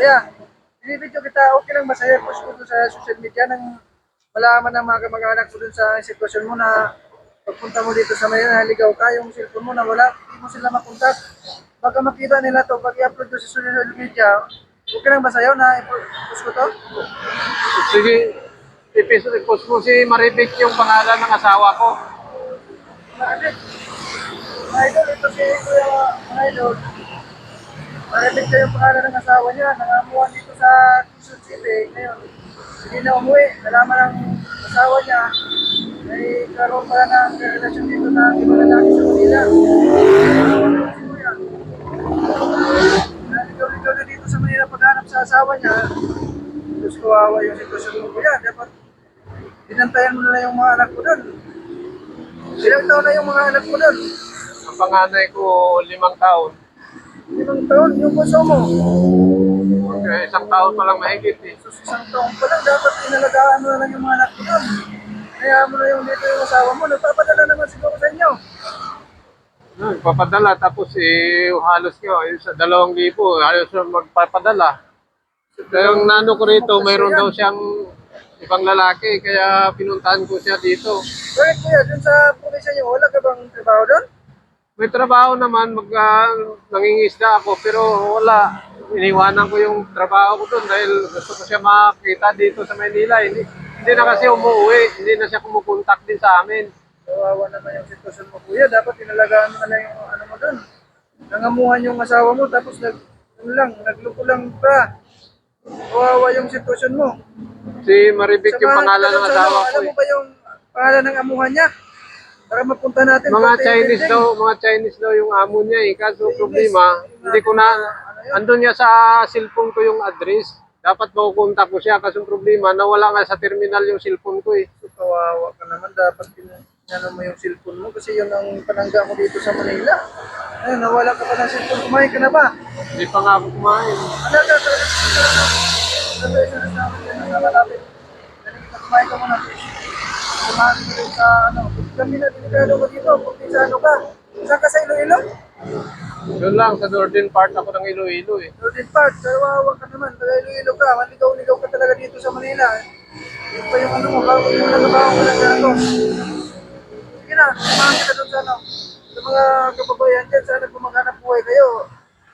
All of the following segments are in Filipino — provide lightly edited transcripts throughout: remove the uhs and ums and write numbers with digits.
Kaya, binibidyo kita, okay lang ba sa'yo? Post ko doon sa social media nang malaman ng mga kamag-anak ko doon sa sitwasyon mo na pagpunta mo dito sa Manila, naligaw ka, yung cellphone mo na wala, hindi mo sila makontak. Baka makita nila to, pag i-upload ko sa social media, okay lang ba sa'yo na i-post ko to? Sige, i-post mo si Maribik yung pangalan ng asawa ko. Marami. Mga idol, ito si Kuya, mga idol. Marami ko yung pangalan ng asawa niya, nangamuhan dito sa Quezon City. Ngayon, hindi na umuwi. Nalaman ng asawa niya, may karoon pala ng relasyon dito na ibang lalaki sa Manila. Si Kuya, naligaw-ligaw na dito sa Manila paghanap sa asawa niya. Diyos kawawa yung sitwasyon mo, Kuya. Dapat binantayan mo na lang yung mga anak ko doon. Ilang taon na yung mga anak ko doon? Ang panganay ko, 5 taon. 5 taon, yung puso mo. Okay, 1 taon pa lang mahigit eh. So, isang taon pa lang, dapat inalagaan mo na lang yung mga anak mo doon. Kaya mo na yung dito yung asawa mo, nagpapadala naman siguro sa inyo. Papadala tapos halos nga, sa 2,000, halos magpapadala. Kaya yung nano ko rito, mayroon daw siyang ibang lalaki, kaya pinuntahan ko siya dito. Bakit kuya, dun sa probinsya niyo, wala ka bang trabaho doon? May trabaho naman, nangingisda ako, pero wala. Iniwanan ko yung trabaho ko doon dahil gusto ko siya makita dito sa Manila. Hindi na kasi umuwi, hindi na siya kumukontak din sa amin. Kawawa naman yung sitwasyon mo kuya, dapat inalagaan mo na lang yung ano mo doon. Nangamuhan yung asawa mo, tapos nagloko lang pa. Kawawa yung sitwasyon mo. Si Maribik yung Samahan kita pangalan doon ng sa ano, asawa ko alam mo eh. ba yung pangalan ng amuhan niya? Para mapunta natin. Mga pati Chinese building. daw, mga Chinese daw yung amo niya eh. Kaso Chinese, problema, hindi ko na, ano yun? andun niya sa cellphone ko yung address. Dapat makukontak ko siya kasi problema, nawala nga sa terminal yung cellphone ko eh. So, kawawa ka naman, dapat pinano mo yung cellphone mo kasi yun ang panangga mo dito sa Manila. Ayun, nawala ka pa ng cellphone, kumain ka na ba? Hindi pa nga ako kumain. Ano ka talaga? Ano isa na sa akin na malapit? Kanina kumain ka muna. Kumain ka rin sa ano. Kami na delikado ko dito, kung sa ano ka. Saan ka sa Iloilo? Doon lang, sa northern part ako ng Iloilo eh. Northern Park, kawawa ka naman. Taga Iloilo ka, maligaw-ligaw ka talaga dito sa Manila. Yung pa yung ano mo, bago yung nagabaho ko ng ano. Sige na, kumain ka doon sa ano. Sa mga kababayan dyan, sana kung maghanap buhay kayo.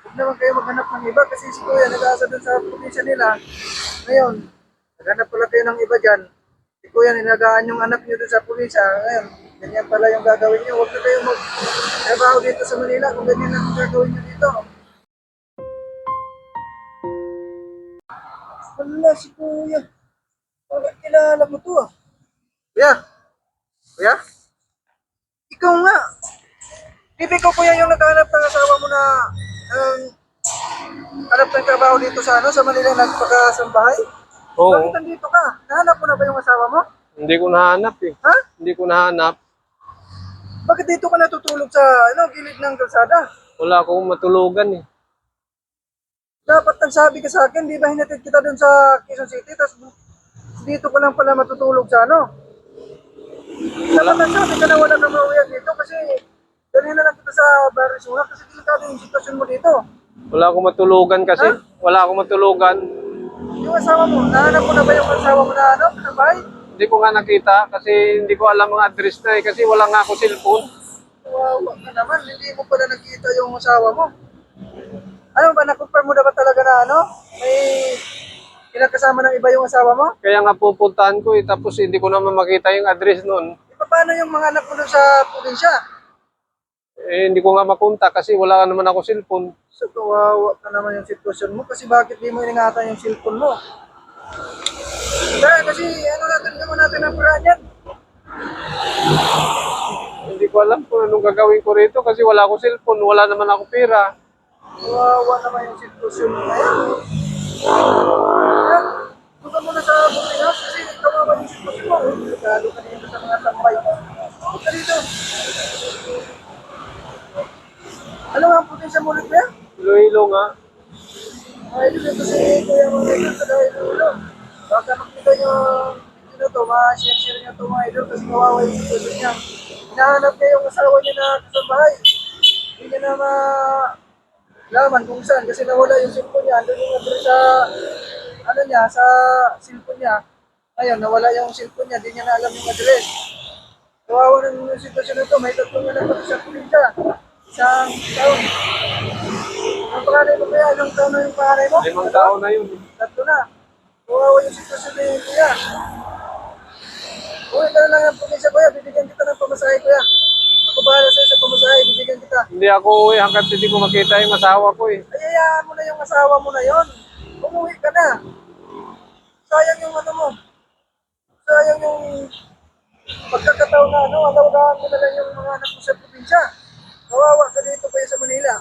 Huwag naman kayo maghanap ng iba kasi si Kuya nag-aasa doon sa probinsya nila. Ngayon, naghanap pala kayo ng iba dyan. Si Kuya nilagaan yung anak niyo doon sa probinsya. Ngayon, ganyan pala yung gagawin niyo. Huwag na kayo mag-trabaho dito sa Manila kung ganyan ang gagawin niyo dito. Wala si Kuya. Bakit kilala mo to ah? Kuya? Kuya? Ikaw nga. Bibi ko kuya yung naghanap ng asawa mo na hanap ng trabaho dito sa ano, sa Manila nagpakasambahay. Oo, Bakit nandito ka? Nahanap mo na ba yung asawa mo? hindi ko nahanap eh. Ha? Hindi ko nahanap. Bakit dito ka natutulog sa ano, gilid ng kalsada? Wala akong matulugan eh. Dapat nagsabi ka sa akin, di ba hinatid kita dun sa Quezon City, tapos dito ka lang pala matutulog sa ano? Dapat nagsabi ka na wala kang mauwian dito kasi dali na lang kita sa Barisura kasi delikado yung sitwasyon mo dito. Wala akong matulugan kasi. Ha? Wala akong matulugan. Yung asawa mo, nahanap mo na ba yung asawa mo na ano, kasabay? Hindi ko nga nakita kasi hindi ko alam ang address na eh. Kasi wala nga ako cellphone. Kawawa ka naman, hindi mo pala nakita yung asawa mo. Ano ba, na-confirm mo na ba talaga na ano? May kinakasama ng iba yung asawa mo? Kaya nga pupuntahan ko eh. Tapos hindi ko naman makita yung address nun. E, paano yung mga anak mo doon sa probinsya? Eh, hindi ko nga makontak kasi wala naman ako cellphone. So, kawawa ka naman yung sitwasyon mo kasi bakit di mo iningatan yung cellphone mo? Kaya kasi ano natin, gawin natin ang paraan yan. Hindi ko alam kung anong gagawin ko rito kasi wala akong cellphone, wala naman ako pera. Kawawa naman yung sitwasyon mo ngayon. Kaya, doon ka muna sa boarding house kasi kawawa yung sitwasyon mo. Lalo ka dito sa mga tambay. Huwag ka dito. Ano nga ang probinsya mo ulit ba yan? Iloilo nga. Ay, dito si Kuya mga idol sa Iloilo. Baka makita nyo dito to, ma-share nyo to mga idol kasi kawawa yung sitwasyon niya. Hinahanap niya yung asawa niya na kasambahay. Hindi niya na laman kung saan kasi nawala yung cellphone niya. Andun yung address sa ano niya, sa cellphone niya. Ngayon, nawala yung cellphone niya, di niya na alam yung address. Kawawa ng sitwasyon na ito, may tatlong anak pa sa probinsya. Isang taon. Ang panganay mo kaya, ilang taon na yung panganay mo? 5 taon na yun. Tatlo na. Kawawa yung sitwasyon ni Kuya. Uwi ka na lang ng probinsya, Kuya. Bibigyan kita ng pamasahe, Kuya. Ako bahala sa'yo sa pamasahe, bibigyan kita. Hindi ako uwi hanggang hindi ko makita yung asawa ko eh. Ayayaan mo na yung asawa mo na yon. Umuwi ka na. Sayang yung ano mo. Sayang yung pagkakataon na ano, alaw-alawan mo na lang yung mga anak mo sa probinsya. Kawawa ka dito pa sa Manila.